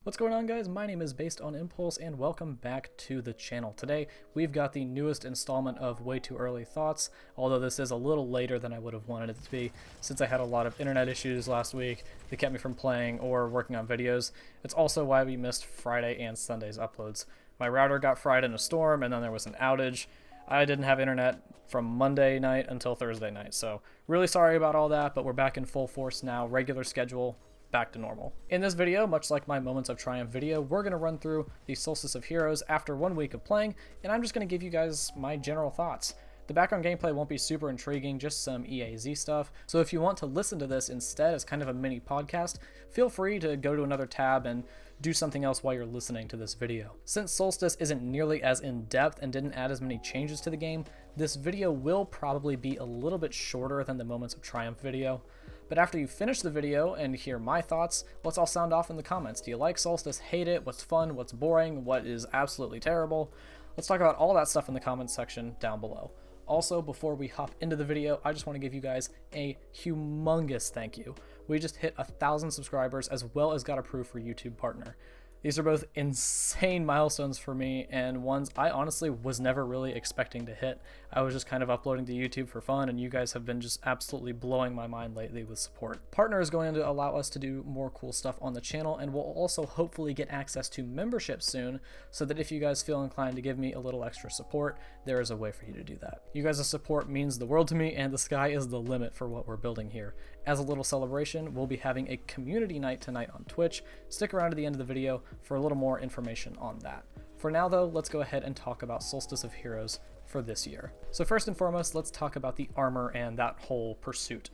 What's going on, guys? My name is BasedOnImpulse and welcome back to the channel. Today we've got the newest installment of Way Too Early Thoughts, although this is a little later than I would have wanted it to be since I had a lot of internet issues last week that kept me from playing or working on videos. It's also why we missed Friday and Sunday's uploads. My router got fried in a storm and then there was an outage. I didn't have internet from Monday night until Thursday night, so really sorry about all that, but we're back in full force now, regular schedule, back to normal. In this video, much like my Moments of Triumph video, we're going to run through the Solstice of Heroes after 1 week of playing, and I'm just going to give you guys my general thoughts. The background gameplay won't be super intriguing, just some EAZ stuff, so if you want to listen to this instead as kind of a mini podcast, feel free to go to another tab and do something else while you're listening to this video. Since Solstice isn't nearly as in-depth and didn't add as many changes to the game, this video will probably be a little bit shorter than the Moments of Triumph video. But after you finish the video and hear my thoughts, let's all sound off in the comments. Do you like Solstice? Hate it? What's fun? What's boring? What is absolutely terrible? Let's talk about all that stuff in the comments section down below. Also, before we hop into the video, I just want to give you guys a humongous thank you. We just hit 1,000 subscribers as well as got approved for YouTube Partner. These are both insane milestones for me and ones I honestly was never really expecting to hit. I was just kind of uploading to YouTube for fun, and you guys have been just absolutely blowing my mind lately with support. Partner is going to allow us to do more cool stuff on the channel, and we'll also hopefully get access to membership soon, so that if you guys feel inclined to give me a little extra support, there is a way for you to do that. You guys' support means the world to me, and the sky is the limit for what we're building here. As a little celebration, we'll be having a community night tonight on Twitch. Stick around to the end of the video for a little more information on that. For now though, let's go ahead and talk about Solstice of Heroes for this year. So first and foremost, let's talk about the armor and that whole pursuit.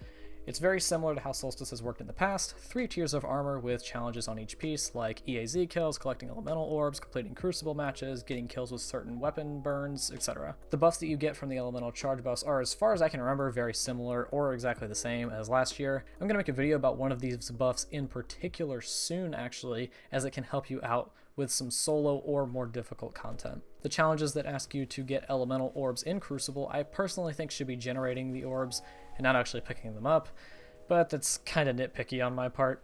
It's very similar to how Solstice has worked in the past, 3 tiers of armor with challenges on each piece like EAZ kills, collecting elemental orbs, completing crucible matches, getting kills with certain weapon burns, etc. The buffs that you get from the elemental charge buffs are, as far as I can remember, very similar or exactly the same as last year. I'm going to make a video about one of these buffs in particular soon actually, as it can help you out with some solo or more difficult content. The challenges that ask you to get elemental orbs in Crucible, I personally think should be generating the orbs and not actually picking them up, but that's kind of nitpicky on my part.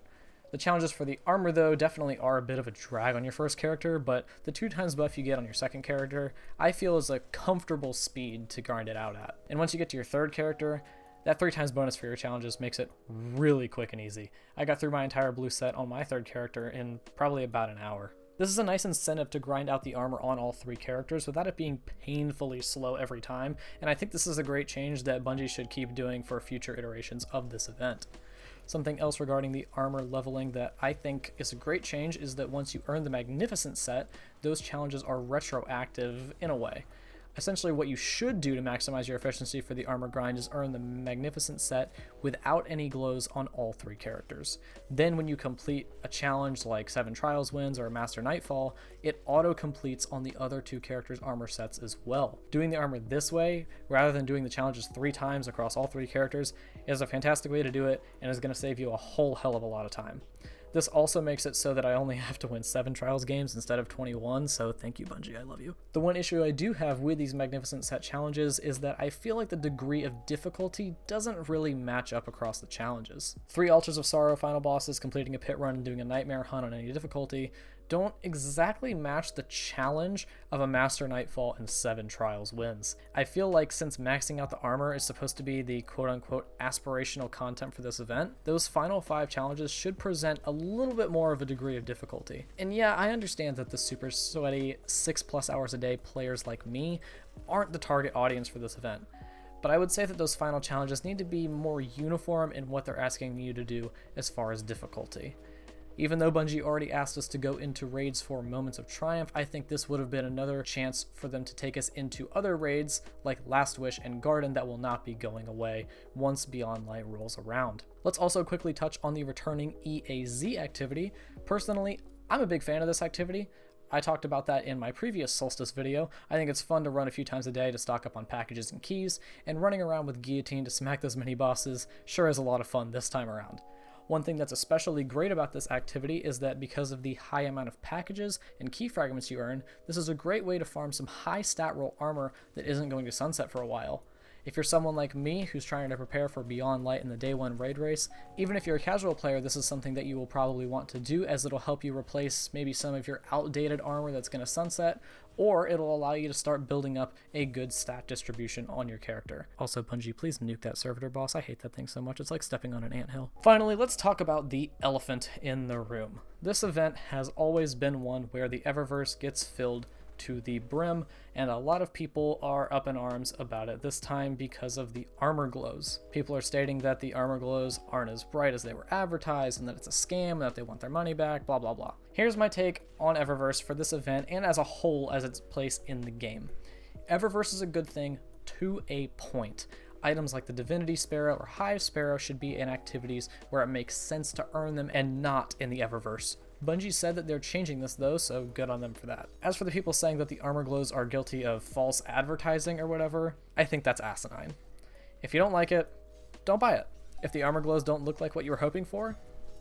The challenges for the armor though definitely are a bit of a drag on your first character, but the 2x buff you get on your second character I feel is a comfortable speed to grind it out at. And once you get to your third character, that 3x bonus for your challenges makes it really quick and easy. I got through my entire blue set on my third character in probably about an hour. This is a nice incentive to grind out the armor on all 3 characters without it being painfully slow every time, and I think this is a great change that Bungie should keep doing for future iterations of this event. Something else regarding the armor leveling that I think is a great change is that once you earn the Magnificent set, those challenges are retroactive in a way. Essentially what you should do to maximize your efficiency for the armor grind is earn the Magnificent set without any glows on all 3 characters. Then when you complete a challenge like 7 Trials wins or a Master Nightfall, it auto-completes on the other 2 characters' armor sets as well. Doing the armor this way, rather than doing the challenges 3 times across all 3 characters, is a fantastic way to do it and is going to save you a whole hell of a lot of time. This also makes it so that I only have to win 7 Trials games instead of 21, so thank you Bungie, I love you. The one issue I do have with these Magnificent Set challenges is that I feel like the degree of difficulty doesn't really match up across the challenges. 3 Altars of Sorrow final bosses, completing a pit run, and doing a Nightmare Hunt on any difficulty don't exactly match the challenge of a Master Nightfall and 7 Trials wins. I feel like since maxing out the armor is supposed to be the quote-unquote aspirational content for this event, those final 5 challenges should present a little bit more of a degree of difficulty. And yeah, I understand that the super sweaty 6+ hours a day players like me aren't the target audience for this event, but I would say that those final challenges need to be more uniform in what they're asking you to do as far as difficulty. Even though Bungie already asked us to go into raids for Moments of Triumph, I think this would have been another chance for them to take us into other raids like Last Wish and Garden that will not be going away once Beyond Light rolls around. Let's also quickly touch on the returning EAZ activity. Personally, I'm a big fan of this activity. I talked about that in my previous Solstice video. I think it's fun to run a few times a day to stock up on packages and keys, and running around with Guillotine to smack those mini bosses sure is a lot of fun this time around. One thing that's especially great about this activity is that because of the high amount of packages and key fragments you earn, this is a great way to farm some high stat roll armor that isn't going to sunset for a while. If you're someone like me who's trying to prepare for Beyond Light in the day 1 raid race, even if you're a casual player, this is something that you will probably want to do, as it'll help you replace maybe some of your outdated armor that's going to sunset, or it'll allow you to start building up a good stat distribution on your character. Also, Bungie, please nuke that servitor boss. I hate that thing so much. It's like stepping on an anthill. Finally, let's talk about the elephant in the room. This event has always been one where the Eververse gets filled to the brim, and a lot of people are up in arms about it this time because of the armor glows. People are stating that the armor glows aren't as bright as they were advertised, and that it's a scam, and that they want their money back, blah blah blah. Here's my take on Eververse for this event and as a whole as its place in the game. Eververse is a good thing to a point. Items like the Divinity Sparrow or Hive Sparrow should be in activities where it makes sense to earn them and not in the Eververse. Bungie said that they're changing this though, so good on them for that. As for the people saying that the armor glows are guilty of false advertising or whatever, I think that's asinine. If you don't like it, don't buy it. If the armor glows don't look like what you were hoping for,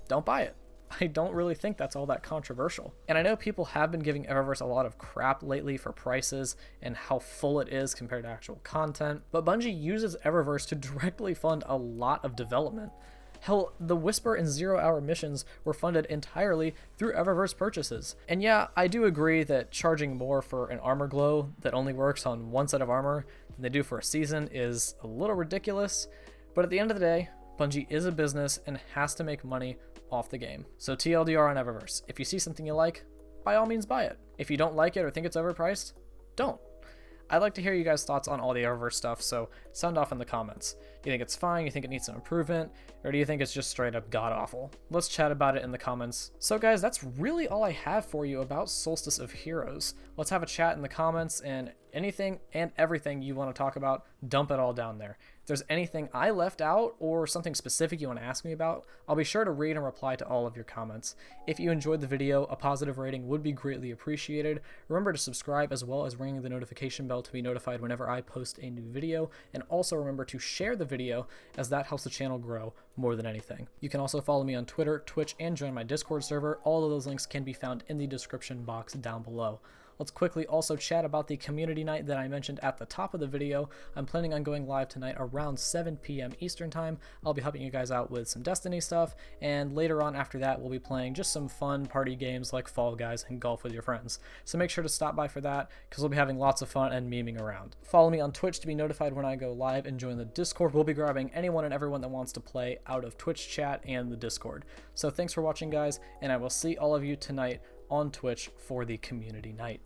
don't buy it. I don't really think that's all that controversial. And I know people have been giving Eververse a lot of crap lately for prices and how full it is compared to actual content, but Bungie uses Eververse to directly fund a lot of development. Hell, the Whisper and 0 Hour missions were funded entirely through Eververse purchases. And yeah, I do agree that charging more for an armor glow that only works on one set of armor than they do for a season is a little ridiculous, but at the end of the day, Bungie is a business and has to make money off the game. So TLDR on Eververse, if you see something you like, by all means buy it. If you don't like it or think it's overpriced, don't. I'd like to hear you guys' thoughts on all the Eververse stuff, so sound off in the comments. Do you think it's fine? Do you think it needs some improvement? Or do you think it's just straight up god-awful? Let's chat about it in the comments. So guys, that's really all I have for you about Solstice of Heroes. Let's have a chat in the comments, and anything and everything you want to talk about, dump it all down there. If there's anything I left out or something specific you want to ask me about, I'll be sure to read and reply to all of your comments. If you enjoyed the video, a positive rating would be greatly appreciated. Remember to subscribe as well as ringing the notification bell to be notified whenever I post a new video, and also remember to share the video as that helps the channel grow more than anything. You can also follow me on Twitter, Twitch, and join my Discord server. All of those links can be found in the description box down below. Let's quickly also chat about the community night that I mentioned at the top of the video. I'm planning on going live tonight around 7 p.m. Eastern time. I'll be helping you guys out with some Destiny stuff, and later on after that we'll be playing just some fun party games like Fall Guys and golf with your friends. So make sure to stop by for that, because we'll be having lots of fun and memeing around. Follow me on Twitch to be notified when I go live, and join the Discord. We'll be grabbing anyone and everyone that wants to play out of Twitch chat and the Discord. So thanks for watching guys, and I will see all of you tonight on Twitch for the community night.